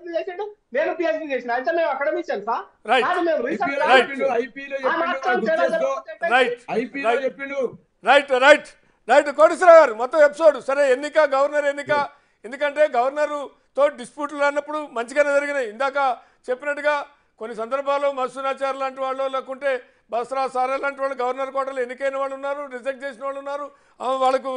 PhD చేసాడు, నేను PhD చేసిన, అయితే మేము అకాడమిషియన్సా? రైట్ కాదు, మేము రీసెర్చ్ ఐపీలో చెప్పిండు, ఐపీలో ఆ చెప్పిండు, మాత్రం గుర్తు తేడా చేసుకో. జరగకపోతే ఎట్లయితే? రైట్ ఐపీలో చెప్పిండు. రైట్ రైట్ రైట్ కోటేశ్వరరావు గారు మొత్తం ఎపిసోడ్ సరే. ఎన్నిక గవర్నర్ ఎన్నిక, ఎందుకంటే గవర్నర్తో డిస్ప్యూట్లు అన్నప్పుడు మంచిగానే జరిగినాయి. ఇందాక చెప్పినట్టుగా కొన్ని సందర్భాల్లో మత్స్యనాచారు లాంటి వాళ్ళు, లేకుంటే బసరా సారా లాంటి వాళ్ళు గవర్నర్ కోటలో ఎన్నికైన వాళ్ళు ఉన్నారు, రిజెక్ట్ చేసిన వాళ్ళు ఉన్నారు. వాళ్ళకు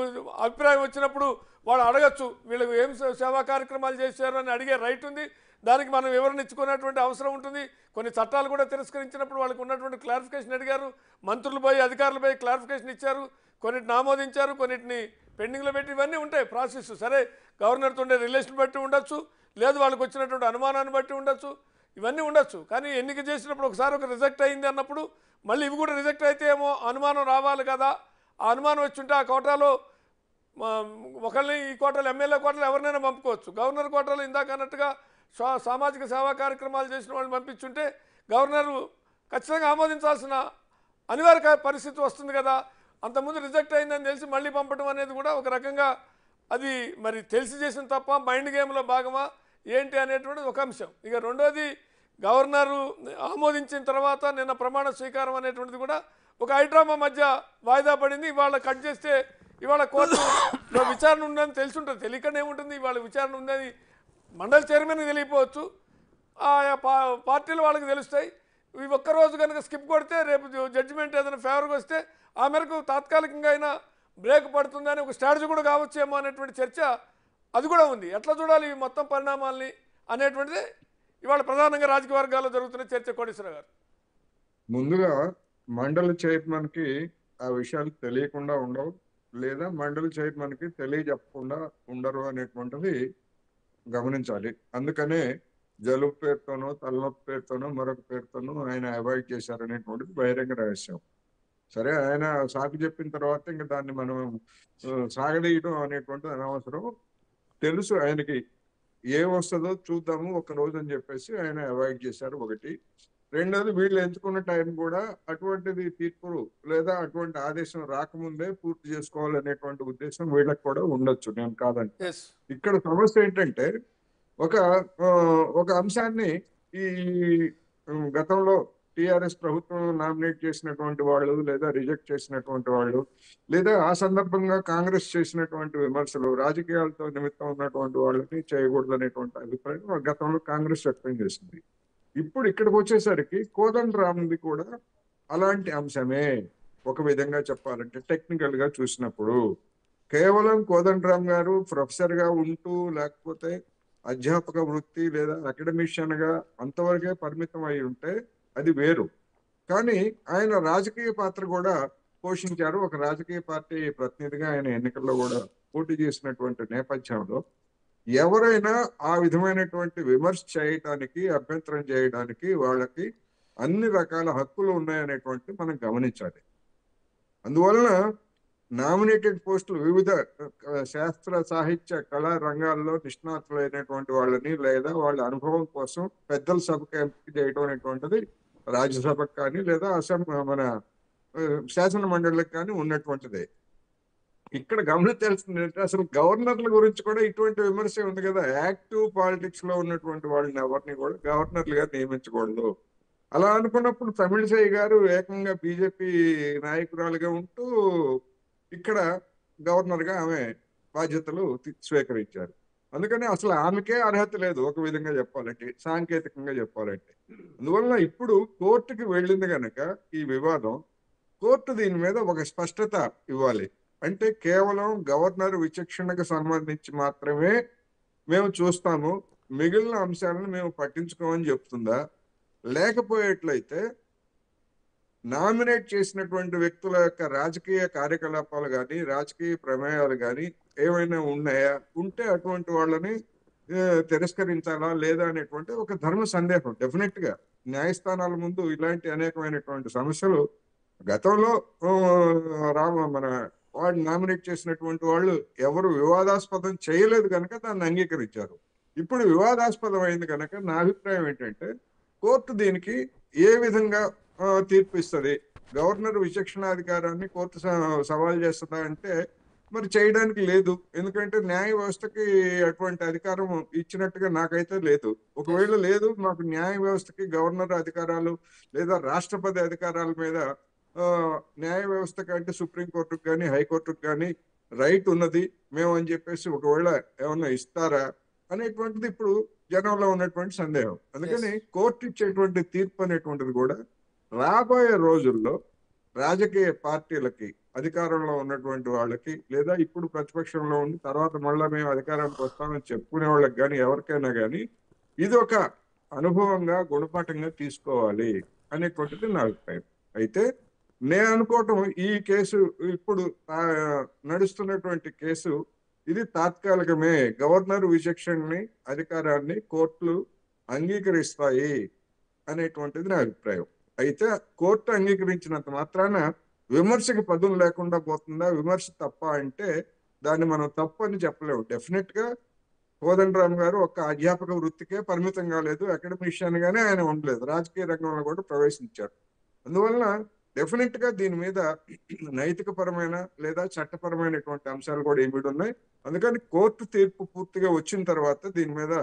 అభిప్రాయం వచ్చినప్పుడు వాళ్ళు అడగచ్చు, వీళ్ళకి ఏం సేవా కార్యక్రమాలు చేశారు అని అడిగే రైట్ ఉంది. దానికి మనం వివరణ ఇచ్చుకునేటువంటి అవసరం ఉంటుంది. కొన్ని చట్టాలు కూడా తిరస్కరించినప్పుడు వాళ్ళకి ఉన్నటువంటి క్లారిఫికేషన్ అడిగారు. మంత్రులు పోయి అధికారులు పోయి క్లారిఫికేషన్ ఇచ్చారు, కొన్నిటిని ఆమోదించారు, కొన్నిటిని పెండింగ్లో పెట్టి, ఇవన్నీ ఉంటాయి ప్రాసెస్. సరే, గవర్నర్తో ఉండే రిలేషన్ బట్టి ఉండొచ్చు, లేదు వాళ్ళకి వచ్చినటువంటి అనుమానాన్ని బట్టి ఉండొచ్చు, ఇవన్నీ ఉండొచ్చు. కానీ ఎన్నిక చేసినప్పుడు ఒకసారి ఒక రిజెక్ట్ అయింది అన్నప్పుడు మళ్ళీ ఇవి కూడా రిజెక్ట్ అయితే ఏమో అనుమానం రావాలి కదా. ఆ అనుమానం వచ్చి ఉంటే ఆ కోటాలో ఒకళ్ళని, ఈ కోటలు ఎమ్మెల్యే కోటలు ఎవరినైనా పంపుకోవచ్చు. గవర్నర్ కోటలు ఇందాక అన్నట్టుగా సామాజిక సేవా కార్యక్రమాలు చేసిన వాళ్ళని పంపించుంటే గవర్నరు ఖచ్చితంగా ఆమోదించాల్సిన అనివార్య పరిస్థితి వస్తుంది కదా. అంతకుముందు రిజెక్ట్ అయిందని తెలిసి మళ్ళీ పంపడం అనేది కూడా ఒక రకంగా అది మరి తెలిసి చేసిన తప్ప మైండ్ గేమ్లో భాగమా ఏంటి అనేటువంటిది ఒక అంశం. ఇక రెండోది, గవర్నరు ఆమోదించిన తర్వాత నిన్న ప్రమాణ స్వీకారం అనేటువంటిది కూడా ఒక హైడ్రామా మధ్య వాయిదా పడింది. ఇవాళ కట్ చేస్తే ఇవాళ కోర్టులో విచారణ ఉందని తెలిసి ఉంటుంది. తెలియకుండా ఏముంటుంది, ఇవాళ విచారణ ఉందని మండలి చైర్మన్కి తెలియకపోవచ్చు, ఆయా పార్టీలు వాళ్ళకి తెలుస్తాయి. ఈ ఒక్కరోజు కనుక స్కిప్ కొడితే రేపు జడ్జిమెంట్ ఏదైనా ఫేవర్గా వస్తే ఆ మేరకు తాత్కాలికంగా అయినా బ్రేక్ పడుతుందని ఒక స్ట్రాటజీ కూడా కావచ్చేమో అనేటువంటి చర్చ అది కూడా ఉంది. ఎట్లా చూడాలి ఈ మొత్తం పరిణామాల్ని అనేటువంటిది ఇవాళ ప్రధానంగా రాజకీయ వర్గాల్లో జరుగుతున్న చర్చ. కోటేశ్వర గారు, ముందుగా మండలి చైర్మన్కి ఆ విషయాలు తెలియకుండా ఉండవు, లేదా మండలి చైర్మన్కి తెలియజెప్పకుండా ఉండరు అనేటువంటిది గమనించాలి. అందుకనే జలుబు పేరుతోనో, తలనొప్పి పేరుతోనో, మరొక పేరుతోనో ఆయన అవాయిడ్ చేశారనేటువంటిది బహిరంగ రహస్యం. సరే, ఆయన సాకు చెప్పిన తర్వాత ఇంకా దాన్ని మనం సాగదీయడం అనేటువంటిది అనవసరం. తెలుసు ఆయనకి ఏం వస్తుందో చూద్దాము ఒక రోజు అని చెప్పేసి ఆయన అవాయిడ్ చేశారు, ఒకటి. రెండోది, వీళ్ళు ఎంచుకున్న టైం కూడా అటువంటిది తీర్పు లేదా అటువంటి ఆదేశం రాకముందే పూర్తి చేసుకోవాలనేటువంటి ఉద్దేశం వీళ్ళకి కూడా ఉండొచ్చు, నేను కాదంటే. ఇక్కడ సమస్య ఏంటంటే ఒక అంశాన్ని ఈ గతంలో టిఆర్ఎస్ ప్రభుత్వం నామినేట్ చేసినటువంటి వాళ్ళు, లేదా రిజెక్ట్ చేసినటువంటి వాళ్ళు, లేదా ఆ సందర్భంగా కాంగ్రెస్ చేసినటువంటి విమర్శలు రాజకీయాలతో నిమిత్తం ఉన్నటువంటి వాళ్ళని చేయకూడదు అనేటువంటి అభిప్రాయం గతంలో కాంగ్రెస్ వ్యక్తం చేసింది. ఇప్పుడు ఇక్కడికి వచ్చేసరికి కోదండరామ్ది కూడా అలాంటి అంశమే. ఒక విధంగా చెప్పాలంటే టెక్నికల్ గా చూసినప్పుడు కేవలం కోదండరామ్ గారు ప్రొఫెసర్ గా ఉంటూ, లేకపోతే అధ్యాపక వృత్తి లేదా అకాడమిషియన్ గా అంతవరకే పరిమితం అయి ఉంటే అది వేరు. కానీ ఆయన రాజకీయ పాత్ర కూడా పోషించారు. ఒక రాజకీయ పార్టీ ప్రతినిధిగా ఆయన ఎన్నికల్లో కూడా పోటీ చేసినటువంటి నేపథ్యంలో ఎవరైనా ఆ విధమైనటువంటి విమర్శ చేయడానికి, అభ్యంతరం చేయడానికి వాళ్ళకి అన్ని రకాల హక్కులు ఉన్నాయనేటువంటి మనం గమనించాలి. అందువలన నామినేటెడ్ పోస్టులు వివిధ శాస్త్ర, సాహిత్య, కళా రంగాల్లో నిష్ణాతులైనటువంటి వాళ్ళని, లేదా వాళ్ళ అనుభవం కోసం పెద్దల సభకు ఎంపిక చేయడం అనేటువంటిది రాజ్యసభకు కానీ లేదా మన శాసన మండలికి కానీ ఉన్నటువంటిదే. ఇక్కడ గమనించాల్సింది ఏంటంటే అసలు గవర్నర్ల గురించి కూడా ఇటువంటి విమర్శ ఉంది కదా. యాక్టివ్ పాలిటిక్స్ లో ఉన్నటువంటి వాళ్ళని ఎవరిని కూడా గవర్నర్లుగా నియమించకూడదు. అలా అనుకున్నప్పుడు తమిళిసై గారు ఏకంగా బీజేపీ నాయకురాలుగా ఉంటూ ఇక్కడ గవర్నర్ గా ఆమె బాధ్యతలు స్వీకరించారు. అందుకని అసలు ఆమెకే అర్హత లేదు ఒక విధంగా చెప్పాలంటే, సాంకేతికంగా చెప్పాలంటే. అందువల్ల ఇప్పుడు కోర్టుకి వెళ్ళింది కనుక ఈ వివాదం, కోర్టు దీని మీద ఒక స్పష్టత ఇవ్వాలి. అంటే కేవలం గవర్నర్ విచక్షణకు సంబంధించి మాత్రమే మేము చూస్తాము, మిగిలిన అంశాలను మేము పట్టించుకోమని చెప్తుందా, లేకపోయేట్లయితే నామినేట్ చేసినటువంటి వ్యక్తుల యొక్క రాజకీయ కార్యకలాపాలు కానీ, రాజకీయ ప్రమేయాలు కానీ ఏమైనా ఉన్నాయా, ఉంటే అటువంటి వాళ్ళని తిరస్కరించాలా లేదా అనేటువంటి ఒక ధర్మ సందేహం. డెఫినెట్ గా న్యాయస్థానాల ముందు ఇలాంటి అనేకమైనటువంటి సమస్యలు గతంలో మన వాడు నామినేట్ చేసినటువంటి వాళ్ళు ఎవరు వివాదాస్పదం చేయలేదు కనుక దాన్ని అంగీకరించారు. ఇప్పుడు వివాదాస్పదం అయింది కనుక నా అభిప్రాయం ఏంటంటే కోర్టు దీనికి ఏ విధంగా తీర్పు ఇస్తుంది, గవర్నర్ విచక్షణాధికారాన్ని కోర్టు సవాల్ చేస్తుందా అంటే మరి చేయడానికి లేదు. ఎందుకంటే న్యాయ వ్యవస్థకి అటువంటి అధికారం ఇచ్చినట్టుగా నాకైతే లేదు. ఒకవేళ లేదు, మాకు న్యాయ వ్యవస్థకి గవర్నర్ అధికారాలు లేదా రాష్ట్రపతి అధికారాల మీద న్యాయ వ్యవస్థ కంటే సుప్రీంకోర్టుకు కానీ హైకోర్టుకు కానీ రైట్ ఉన్నది మేము అని చెప్పేసి ఒకవేళ ఏమన్నా ఇస్తారా అనేటువంటిది ఇప్పుడు జనంలో ఉన్నటువంటి సందేహం. అందుకని కోర్టు ఇచ్చేటువంటి తీర్పు అనేటువంటిది కూడా రాబోయే రోజుల్లో రాజకీయ పార్టీలకి, అధికారంలో ఉన్నటువంటి వాళ్ళకి, లేదా ఇప్పుడు ప్రతిపక్షంలో ఉండి తర్వాత మళ్ళా మేము అధికారానికి వస్తామని చెప్పుకునే వాళ్ళకి కానీ ఎవరికైనా కానీ ఇది ఒక అనుభవంగా, గుణపాఠంగా తీసుకోవాలి అనేటువంటిది నా అభిప్రాయం. అయితే నేను అనుకోవటం ఈ కేసు ఇప్పుడు నడుస్తున్నటువంటి కేసు ఇది తాత్కాలికమే. గవర్నర్ విచక్షణని, అధికారాన్ని కోర్టులు అంగీకరిస్తాయి అనేటువంటిది నా అభిప్రాయం. అయితే కోర్టు అంగీకరించినంత మాత్రాన విమర్శకి పదులు లేకుండా పోతుందా? విమర్శ తప్ప అంటే దాన్ని మనం తప్పు అని చెప్పలేము. డెఫినెట్ గా కోదండరామ్ గారు ఒక అధ్యాపక వృత్తికే పరిమితం కాలేదు, అకాడమిషియన్ గానే ఆయన ఉండలేదు, రాజకీయ రంగంలో కూడా ప్రవేశించారు. అందువలన డెఫినెట్ గా దీని మీద నైతిక పరమైన లేదా చట్టపరమైనటువంటి అంశాలు కూడా ఏమిటి ఉన్నాయి. అందుకని కోర్టు తీర్పు పూర్తిగా వచ్చిన తర్వాత దీని మీద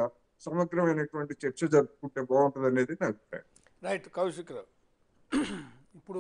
సమగ్రమైనటువంటి చర్చ జరుపుకుంటే బాగుంటుంది అనేది నా అభిప్రాయం. రైట్ కౌశిక్ రావు. ఇప్పుడు